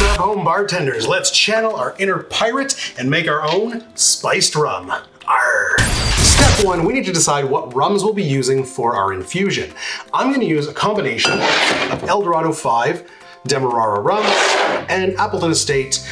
What's up, home bartenders? Let's channel our inner pirate and make our own spiced rum. Arr. Step one, we need to decide what rums we'll be using for our infusion. I'm going to use a combination of Eldorado 5, Demerara rum, and Appleton Estate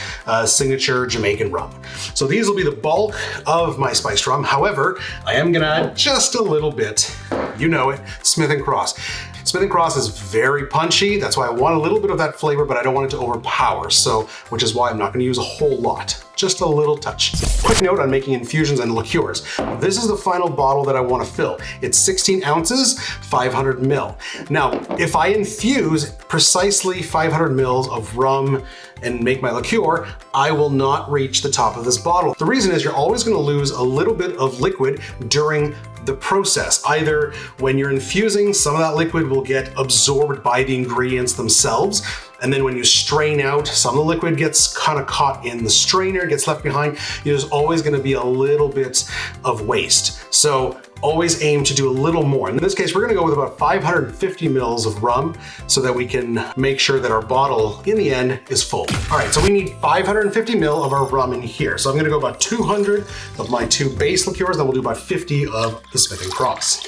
signature Jamaican rum. So these will be the bulk of my spiced rum. However, I am gonna add just a little bit, you know it, Smith & Cross. Smith & Cross is very punchy. That's why I want a little bit of that flavor, but I don't want it to overpower. So, which is why I'm not gonna use a whole lot, just a little touch. Quick note on making infusions and liqueurs. This is the final bottle that I wanna fill. It's 16 ounces, 500 ml. Now, if I infuse precisely 500 ml of rum and make my liqueur, I will not reach the top of this bottle. The reason is you're always gonna lose a little bit of liquid during the process. Either when you're infusing, some of that liquid will get absorbed by the ingredients themselves, and then when you strain out, some of the liquid gets kind of caught in the strainer, gets left behind. There's always gonna be a little bit of waste. So always aim to do a little more. In this case, we're gonna go with about 550 mils of rum so that we can make sure that our bottle in the end is full. All right, so we need 550 mil of our rum in here. So I'm gonna go about 200 of my two base liqueurs, then we'll do about 50 of the Smith & Cross.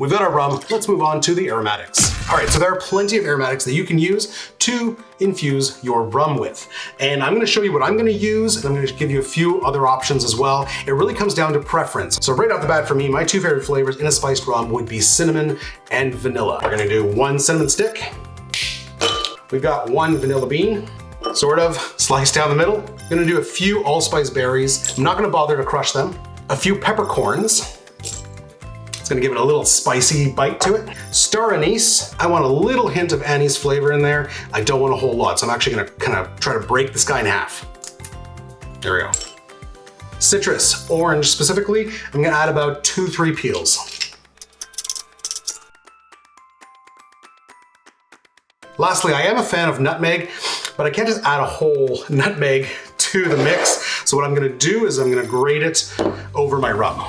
We've got our rum, let's move on to the aromatics. All right, so there are plenty of aromatics that you can use to infuse your rum with. And I'm gonna show you what I'm gonna use, and I'm gonna give you a few other options as well. It really comes down to preference. So right off the bat for me, my two favorite flavors in a spiced rum would be cinnamon and vanilla. We're gonna do one cinnamon stick. We've got one vanilla bean, sort of sliced down the middle. I'm gonna do a few allspice berries. I'm not gonna bother to crush them. A few peppercorns. It's gonna give it a little spicy bite to it. Star anise. I want a little hint of anise flavor in there. I don't want a whole lot, so I'm actually gonna kind of try to break this guy in half. There we go. Citrus, orange specifically, I'm gonna add about 2-3 peels. Lastly, I am a fan of nutmeg, but I can't just add a whole nutmeg to the mix. So what I'm gonna do is I'm gonna grate it over my rum.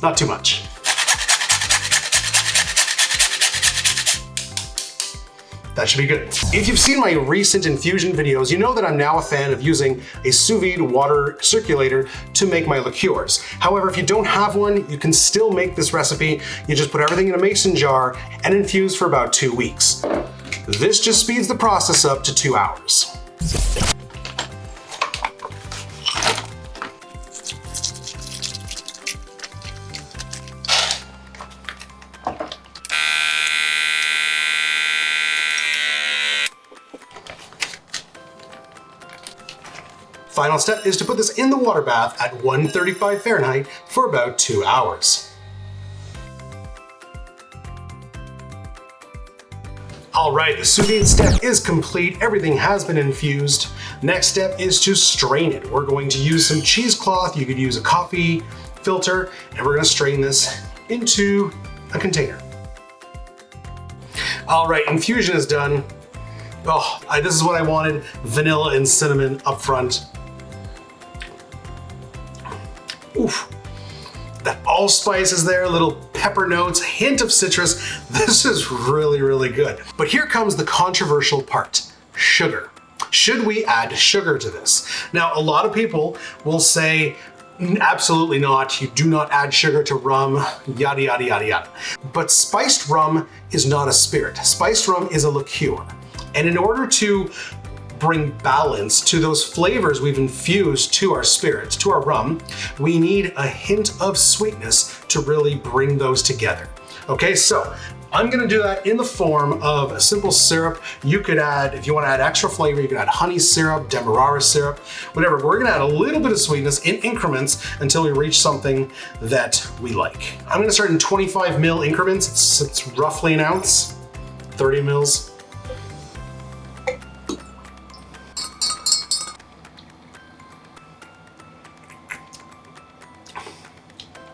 Not too much. That should be good. If you've seen my recent infusion videos, you know that I'm now a fan of using a sous vide water circulator to make my liqueurs. However, if you don't have one, you can still make this recipe. You just put everything in a mason jar and infuse for about 2 weeks. This just speeds the process up to 2 hours. Final step is to put this in the water bath at 135 Fahrenheit for about 2 hours. All right, the sous vide step is complete. Everything has been infused. Next step is to strain it. We're going to use some cheesecloth. You could use a coffee filter, and we're gonna strain this into a container. All right, infusion is done. Oh, this is what I wanted, vanilla and cinnamon up front. Oof, that allspice is there, little pepper notes, hint of citrus. This is really, really good. But here comes the controversial part, sugar. Should we add sugar to this? Now, a lot of people will say, absolutely not, you do not add sugar to rum, yada, yada, yada, yada. But spiced rum is not a spirit. Spiced rum is a liqueur. And in order to bring balance to those flavors we've infused to our spirits, to our rum, we need a hint of sweetness to really bring those together. Okay, so I'm gonna do that in the form of a simple syrup. You could add, if you wanna add extra flavor, you could add honey syrup, Demerara syrup, whatever. We're gonna add a little bit of sweetness in increments until we reach something that we like. I'm gonna start in 25 ml increments. It's roughly an ounce, 30 mils.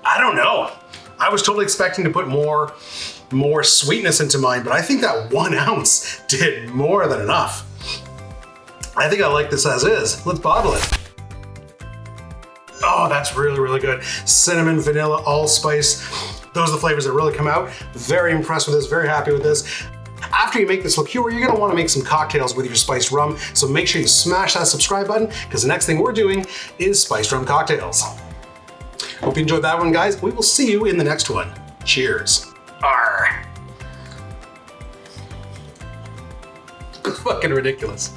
I don't know. I was totally expecting to put more sweetness into mine, but I think that 1 ounce did more than enough. I think I like this as is. Let's bottle it. Oh, that's really, really good. Cinnamon, vanilla, allspice. Those are the flavors that really come out. Very impressed with this, very happy with this. After you make this liqueur, you're gonna wanna make some cocktails with your spiced rum, so make sure you smash that subscribe button, because the next thing we're doing is spiced rum cocktails. Hope you enjoyed that one, guys. We will see you in the next one. Cheers. Arr. Fucking ridiculous.